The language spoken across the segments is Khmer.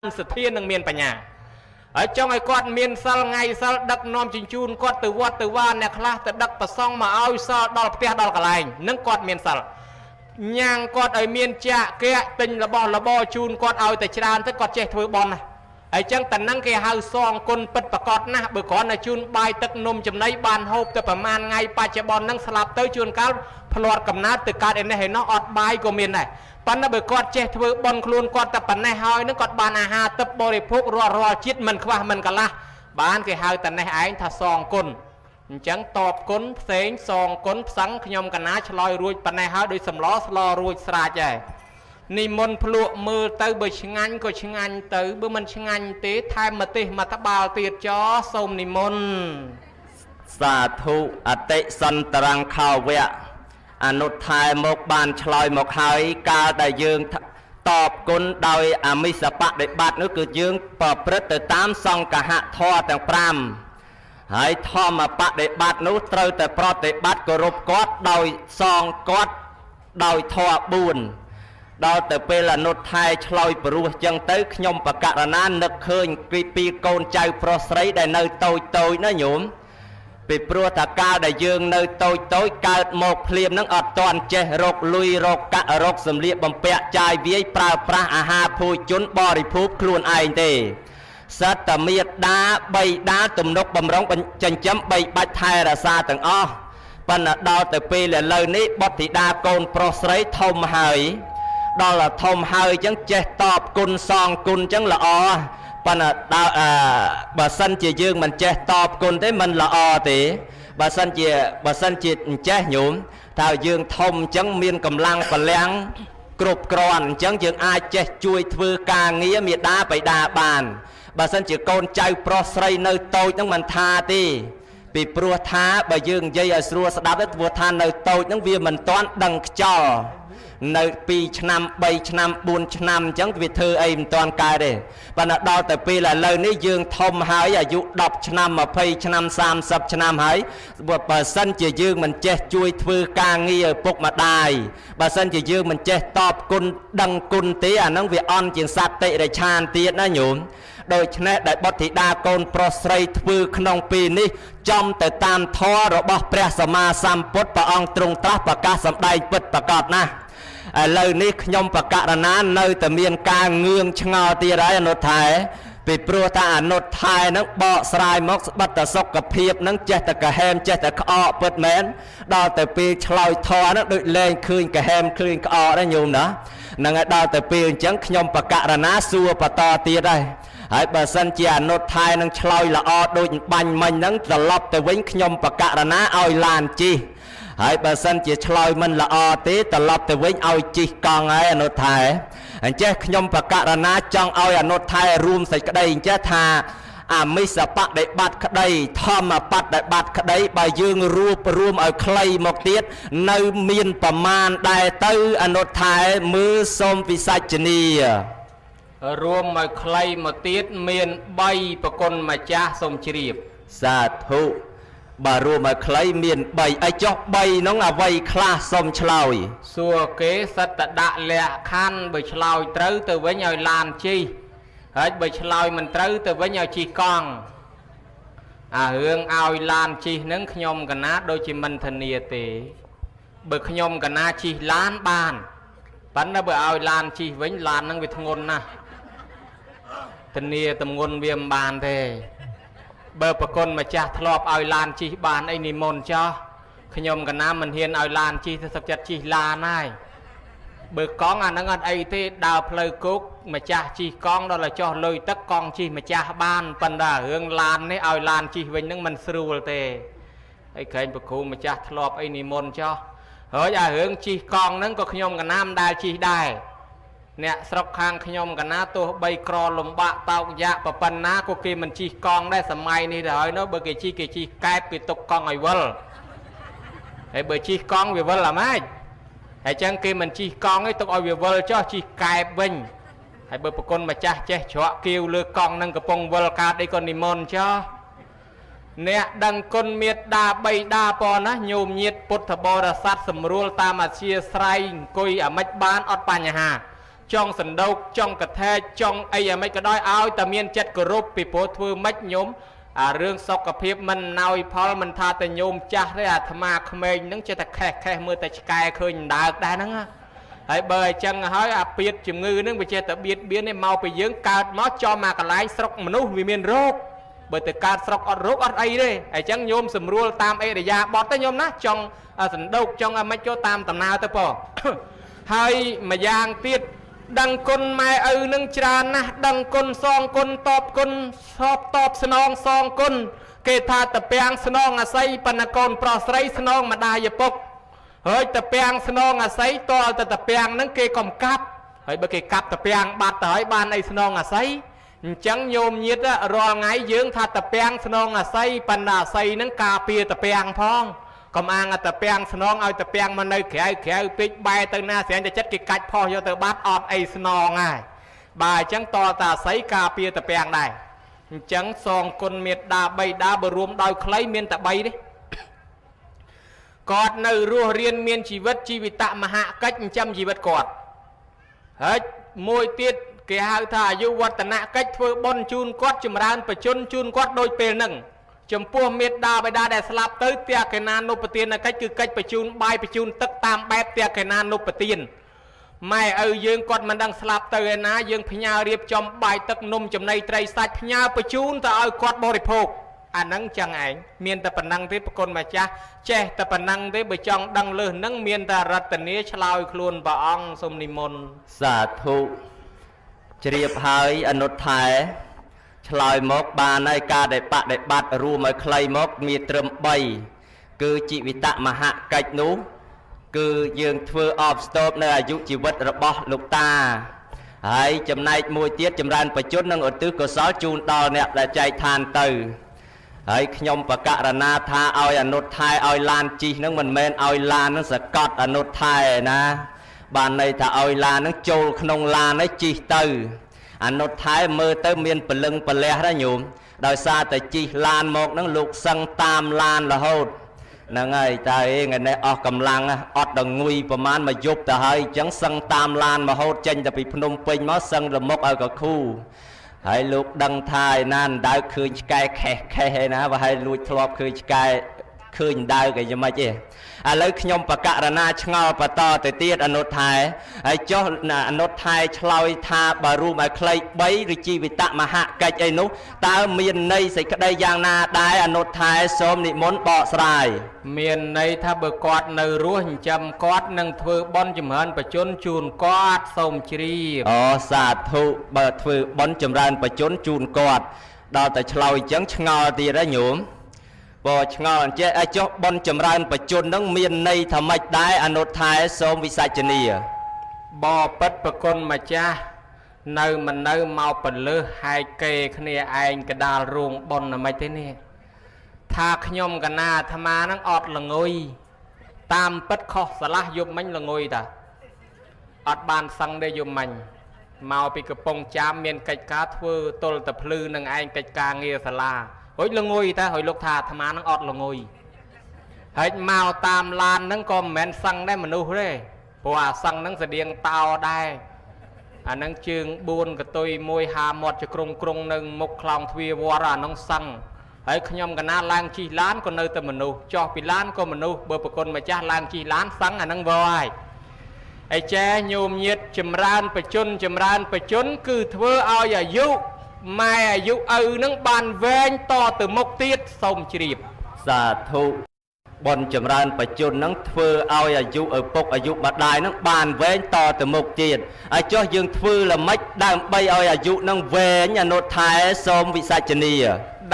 สถียรនឹងមានបញ្ញាហើយចង់ឲ្យគាត់មានសិលថ្ងៃសិលដឹកនាំជញ្ជូនគាត់ទៅវត្តទៅវាអ្នកខ្លះទៅដឹកប្រសង់មកឲ្យសិលដល់ផ្ទះដល់កន្លែងនឹងគាត់មានសិលញ៉ាំងគាត់ឲ្យមានចាក់កែទិញរបស់របរជូនគាត់ឲ្យតែច្រើនទៅគាត់ចេះធ្វើបន់ណាហើយចឹងតែនឹងគេហៅសងគុណពិតប្រកបណាស់បើគ្រាន់តែជូនបាយទឹកនំចំណីបានហូបទៅប្រមាណថ្ងៃបច្ចុប្បន្ននឹងស្លាប់ទៅជួនកាលផ្លាត់កំណើតទៅកើតឯនេះឯនោះអត់បាយក៏មានដែរប៉ុន្តែបើគាត់ចេះធ្វើបន់ខ្លួនគាត់តែប៉ុណ្ណេះហើយនឹងគាត់បានអាហារទឹកបរិភោគរាល់ជាតិមិនខ្វះមិនកន្លះបានគេហៅតែនេះឯងថាសងគុណអញ្ចឹងតបគុណផ្សេងសងគុណផ្សឹងខ្ញុំកណាឆ្លើយរួចប៉ុណ្ណេះហើយដោយសម្លស្លរួចស្រាច់ហើយនិមន្តភ្លក់មើលទៅបើឆ្ងាញ់ក៏ឆ្ងាញ់ទៅបើមិនឆ្ងាញ់ទេថែមម្ទេសមកត្បាល់ទៀតចោសូមនិមន្តសាធុអតិសន្តរង្ខាវៈអនុថែមកបានឆ្លើយមកហើយកាលដែលយើងតបគុណដោយអមិសបដិបត្តិនោះគឺយើងប្រព្រឹត្តទៅតាមសង្កហធម៌ទាំង5ហើយធម្មបដិបត្តិនោះត្រូវតែប្រតិបត្តិគោរពគាត់ដោយសងគាត់ដោយធម៌4ដល់ទៅពេលអនុថែឆ្លើយព្រោះចឹងទៅខ្ញុំបកករណានឹកឃើញពីកូនចៅប្រុសស្រីដែលនៅតូចណាញោមពីព្រោះថាកាលដែលយើងនៅតូចកើតមកភ្លាមនឹងអត់តន់ចេះរកលុយរកកាក់រកសម្លៀកបំពាក់ចាយវាយប្រើប្រាស់អាហារភោជនបរិភោគខ្លួនឯងទេសត្វតមេដាបីដាទំនុកបំរុងចិញ្ចឹមបីបាច់ថែរក្សាទាំងអស់ប៉ុន្តែដល់ទៅពេលឥឡូវនេះបុត្រធីតាកូនប្រុសស្រីធំហើយដល់ធំហើយចឹងចេះតបគុណសងគុណចឹងល្អប៉ុន្តែដល់បើសិនជាយើងមិនចេះតបគុណទេមិនល្អទេបើសិនជាអញ្ចេះញោមថាយើងធំអញ្ចឹងមានកម្លាំងបលាំងគ្រប់គ្រាន់អញ្ចឹងយើងអាចចេះជួយធ្វើការងារមេដាបៃតាបានបើសិនជាកូនចៅប្រុសស្រីនៅតូចហ្នឹងមិនថាទេពីព្រោះថាបើយើងនិយាយឲ្យស្រួលស្ដាប់ទៅព្រោះថានៅតូចហ្នឹងវាមិនទាន់ដឹងខ្យល់នៅ2ឆ្នាំ3ឆ្នាំ4ឆ្នាំអញ្ចឹងវាធ្វើអីមិនទាន់កើតទេប៉ុន្តែដល់ទៅពេលឥឡូវនេះយើងធំហើយអាយុ10ឆ្នាំ20ឆ្នាំ30ឆ្នាំហើយបើសិនជាយើងមិនចេះជួយធ្វើការងារឪពុកម្ដាយបើសិនជាយើងមិនចេះតបគុណដឹងគុណទេអាហ្នឹងវាអន់ជាងសត្វតិរិឆានទៀតណាញោមដូច្នេះដែលបុត្រធីតាកូនប្រុសស្រីធ្វើក្នុងពេលនេះចំទៅតាមធម៌របស់ព្រះសម្មាសម្ពុទ្ធព្រះអង្គទ្រង់ត្រាស់ប្រកាសសម្ដែងពិតប្រាកដណាស់ឥឡូវនេះខ្ញុំបកករណានៅតែមានការងឿងឆ្ងល់ទៀតហើយអនុថែពីព្រោះថាអនុថែនឹងបកស្រាយមកស្បិតតែសុខភាពនឹងចេះតែកាហែមចេះតែក្អកពិតមែនដល់ទៅពេលឆ្លើយធរនឹងដូចលែងឃើញកាហែមឃើញក្អកដែរញោមណាហ្នឹងហើយដល់ទៅពេលអញ្ចឹងខ្ញុំបកករណាសួរបន្តទៀតដែរហើយបើសិនជាអនុថែនឹងឆ្លើយល្អដូចបាញ់មិញហ្នឹងត្រឡប់ទៅវិញខ្ញុំបកករណាឲ្យឡានជិះហើយបើសិនជាឆ្លើយមិនល្អទេត្រឡប់ទៅវិញឲ្យជិះកង់ហើយអនុថែអញ្ចេះខ្ញុំបកករណាចង់ឲ្យអនុថែរួមសេចក្តីអញ្ចេះថាអមិសបដិបត្តិក្តីធម្មបដិបត្តិក្តីបើយើងរួមឲ្យខ្លីមកទៀតនៅមានប្រមាណដែរទៅអនុថែមើលសូមវិសាចនីរួមឲ្យខ្លីមកទៀតមាន3ប្រគុណម្ចាស់សូមជ្រាបសាធុបើរួមឲ្យខ្លីមាន3ឲ្យចុះ3ហ្នឹងអ្វីខ្លះសូមឆ្លើយសួរគេសិតតដាក់លក្ខខណ្ឌបើឆ្លើយត្រូវទៅវិញឲ្យឡានជិះហើយបើឆ្លើយមិនត្រូវទៅវិញឲ្យជិះកង់អារឿងឲ្យឡានជិះហ្នឹងខ្ញុំកណាដូចជាមិនធានាទេបើខ្ញុំកណាជិះឡានបានប៉ុន្តែបើឲ្យឡានជិះវិញឡានហ្នឹងវាធ្ងន់ណាស់ធានាតម្ងន់វាមិនបានទេបើប្រគុណម្ចាស់ធ្លាប់ឲ្យឡានជិះបានអីនិមន្តចោះខ្ញុំកណាមិនហ៊ានឲ្យឡានជិះទៅសឹកចិត្តជិះឡានហើយបើកង់អាហ្នឹងអត់អីទេដើរផ្លូវគោកម្ចាស់ជិះកង់ដល់តែចោះលុយទឹកកង់ជិះម្ចាស់បានប៉ុន្តែរឿងឡាននេះឲ្យឡានជិះវិញហ្នឹងមិនស្រួលទេហើយក្រែងប្រគ្រូម្ចាស់ធ្លាប់អីនិមន្តចោះហើយអារឿងជិះកង់ហ្នឹងក៏ខ្ញុំកណាមិនដែលជិះដែរអ្នកស្រុកខាងខ្ញុំកណាទោះបីក្រលំបាកតោកយ៉ាក់ប៉ុណ្ណាក៏គេមិនជិះកង់ដែរសម័យនេះទៅហើយនោះបើគេជិះកែបគេទុកកង់ឲ្យវិលហើយបើជិះកង់វាវិលអាម៉េចហើយចឹងគេមិនជិះកង់ទេទុកឲ្យវាវិលចុះជិះកែបវិញហើយបើប្រគុណម្ចាស់ចេះច្រកគៀវលើកង់នឹងកំពុងវិលកើតអីក៏និមន្តចុះអ្នកដឹងគុណមេត្តាបៃតាប៉ុណ្ណាញោមញាតពុទ្ធបរិស័ទសម្រួលតាមអធិស្ស្រ័យអង្គុយអាម៉េចបានអត់បញ្ហា ចង់សណ្ដោកចង់កថែចង់អីយ៉ាងម៉េចក៏ដោយឲ្យតែមានចិត្តគោរពពីព្រោះធ្វើម៉េចញោមអារឿងសុខភាពមិនណោយផលមិនថាតែញោមចាស់ទេអាត្មាក្មេងហ្នឹងចេះតែខេះមើលតែឆ្កែឃើញដើកដែរហ្នឹងហើយបើអញ្ចឹងហើយអាពៀតជំងឺហ្នឹងវាចេះតែបៀតបៀននេះមកពីយើងកើតមកចំមកកន្លែងស្រុកមនុស្សវាមានរោគបើទៅកើតស្រុកអត់រោគអត់អីទេអញ្ចឹងញោមស្រួលតាមអេរិយាបថទៅញោមណាចង់សណ្ដោកចង់ឲ្យមិនចូលតាមដំណើរទៅប៉ហើយម្យ៉ាងទៀតដឹងគុណម៉ែឪនឹងច្រើនណាស់ដឹងគុណសងគុណតបគុណសពតបស្នងសងគុណគេថាតពាំងស្នងអាស័យប៉ុន្តែកូនប្រុសស្រីស្នងម្ដាយឪពុកហើយតពាំងស្នងអាស័យតទៅតពាំងនឹងគេកំកាប់ហើយបើគេកាប់តពាំងបាត់ទៅហើយបានអីស្នងអាស័យអញ្ចឹងញោមញាតរាល់ថ្ងៃយើងថាតពាំងស្នងអាស័យប៉ុន្តែអាស័យនឹងការពារតពាំងផងកុំអាងតពាំងស្នងឲ្យតពាំងមកនៅក្រៅពេកបែរទៅណាស្រាញ់តែចិត្តគេកាច់ផោះយកទៅបាត់អត់អីស្នងហើយបាទអញ្ចឹងតតាអាស័យការពារតពាំងដែរអញ្ចឹងសងគុណមេត្តាបៃតាបើរួមដោយខ្លីមានតែ3ទេគាត់នៅរស់រៀនមានជីវិតជីវិតមហាកិច្ចចិញ្ចឹមជីវិតគាត់ហើយមួយទៀតគេហៅថាអាយុវឌ្ឍនកិច្ចធ្វើបុណ្យជូនគាត់ចម្រើនបជនជូនគាត់ដូចពេលហ្នឹងចំពោះមេត្តាបិតាដែលស្លាប់ទៅទះកេណានុបទានកិច្ចគឺកិច្ចបញ្ជូនបាយបញ្ជូនទឹកតាមបែបទះកេណានុបទានម៉ែឪយើងគាត់មិនដឹងស្លាប់ទៅឯណាយើងផ្ញើរៀបចំបាយទឹកនំចំណីត្រីសាច់ផ្ញើបញ្ជូនទៅឲ្យគាត់បរិភោគអាហ្នឹងចឹងឯងមានតែប៉ុណ្ណឹងទេប្រគុណម្ចាស់ចេះតែប៉ុណ្ណឹងទេបើចង់ដឹងលើសហ្នឹងមានតែរតនាឆ្លើយខ្លួនព្រះអង្គសូមនិមន្តសាធុជ្រាបហើយអនុថែឆ្លើយមកបានហើយការដែលបដិបត្តិរួមឲ្យខ្លីមកមានត្រឹម3គឺជីវិតមហាកិច្ចនោះគឺយើងធ្វើអបស្ទប់នៅអាយុជីវិតរបស់លោកតាហើយចំណែកមួយទៀតចម្រើនបជននិងឧទ្ទិសកុសលជូនដល់អ្នកដែលចែកឋានទៅហើយខ្ញុំបកករណាថាឲ្យអនុថែឲ្យឡានជិះនឹងមិនមែនឲ្យឡាននឹងសកត់អនុថែណាបានន័យថាឲ្យឡាននឹងចូលក្នុងឡានហើយជិះទៅអនុថែមើលទៅមានពលឹងពលះណាញោមដោយសារតែជិះឡានមកនឹងលោកសឹងតាមឡានរហូតហ្នឹងហើយតែថ្ងៃនេះអស់កម្លាំងអត់ដល់ងុយប្រមាណមកយប់ទៅហើយអញ្ចឹងសឹងតាមឡានរហូតចេញទៅពីភ្នំពេញមកសឹងរមុខឲ្យកខូហើយលោកដឹងថាឯណាអណ្ដើកឃើញឆ្កែខេះឯណាបើឲ្យលួចធ្លាប់ឃើញឆ្កែឃើញដើកឯយ៉ាងម៉េចទេឥឡូវខ្ញុំបកករណាឆ្ងល់បន្តទៅទៀតអនុថែហើយចុះអនុថែឆ្លើយថាបើរួមឲ្យខ្លី3ឬជីវិតមហាកិច្ចអីនោះតើមានន័យសេចក្តីយ៉ាងណាដែរអនុថែសូមនិមន្តបកស្រាយមានន័យថាបើគាត់នៅរស់ចិញ្ចឹមគាត់នឹងធ្វើបុណ្យចម្រើនបជនជូនគាត់សូមជ្រាបអូសាធុបើធ្វើបុណ្យចម្រើនបជនជូនគាត់ដល់តែឆ្លើយអញ្ចឹងឆ្ងល់ទៀតហ៎ញោមបើឆ្ងល់អញ្ចឹងចុះបុណ្យចម្រើនបជននឹងមានន័យថាម៉េចដែរអនុថែសូមវិសាចនីបបិទ្ធប្រគុណម្ចាស់នៅមិននៅមកពលឹះហើយកគេគ្នាឯងកដាលរោងបុណ្យមិនទេនេះថាខ្ញុំកណាអាត្មានឹងអត់ល្ងុយតាមពិតខុសស្រឡះយប់មិញល្ងុយតាអត់បានសឹងទេយប់មិញមកពីកំពង់ចាមមានកិច្ចការធ្វើទល់តែភ្លឺនឹងឯងកិច្ចការងារសាលាហុយល្ងុយតាហុយលោកថាអាត្មានឹងអត់ល្ងុយហើយមកតាមឡានហ្នឹងក៏មិនមែនសឹងដែរមនុស្សទេព្រោះអាសឹងហ្នឹងស្តៀងតោដែរអាហ្នឹងជើង4កតុយ1ហាមាត់ចក្រុងនៅមុខខ្លោងទ្វារវត្តអាហ្នឹងសឹងហើយខ្ញុំកណាឡើងជិះឡានក៏នៅតែមនុស្សចុះពីឡានក៏មនុស្សបើប្រគុណម្ចាស់ឡើងជិះឡានសឹងអាហ្នឹងវហើយហើយចែញោមញាតចម្រើនបជនគឺធ្វើឲ្យអាយុម៉ែអាយុឪនឹងបានវែងតទៅមុខទៀតសូមជ្រាបសាធុបុណ្យចម្រើនបជននឹងធ្វើឲ្យអាយុឪពុកអាយុម្ដាយនឹងបានវែងតទៅមុខទៀតហើយចុះយើងធ្វើល្មិចដើម្បីឲ្យអាយុនឹងវែងអនុថែសូមវិសាចនី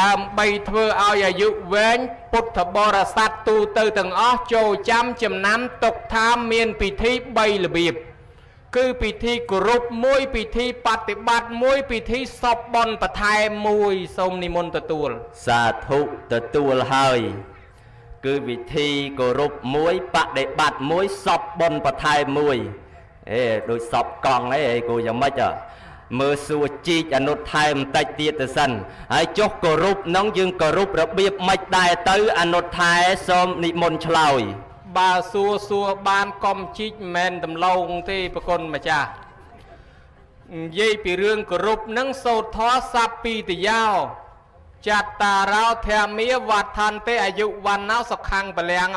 ដើម្បីធ្វើឲ្យអាយុវែងពុទ្ធបរិស័ទទូទៅទាំងអស់ចូលចាំចំណាំទុកថាមានពិធី3របៀបគឺពិធីគោរពមួយពិធីបប្រតិបត្តិមួយពិធីសពបុណ្យបន្ថែមមួយសូមនិមន្តទទួលសាធុទទួលហើយគឺវិធីគោរពមួយបដិបត្តិមួយសពបុណ្យបន្ថែមមួយដូចសពកង់អីគូយ៉ាងម៉េចមើលសួរជីកអនុថែមបន្តិចទៀតទៅសិនហើយចុះគោរពនោះយើងគោរពរបៀបម៉េចដែរទៅអនុថែសូមនិមន្តឆ្លើយបើសួរបានកុំជីកមិនមែនដំឡូងទេប្រគុណម្ចាស់ យាយពីរឿងគោរពនឹងសូត្រធម៌សັບពីតយោចត្តារោធម្មាវត្ថន្តិអាយុវណ្ណោសុខੰបលាំង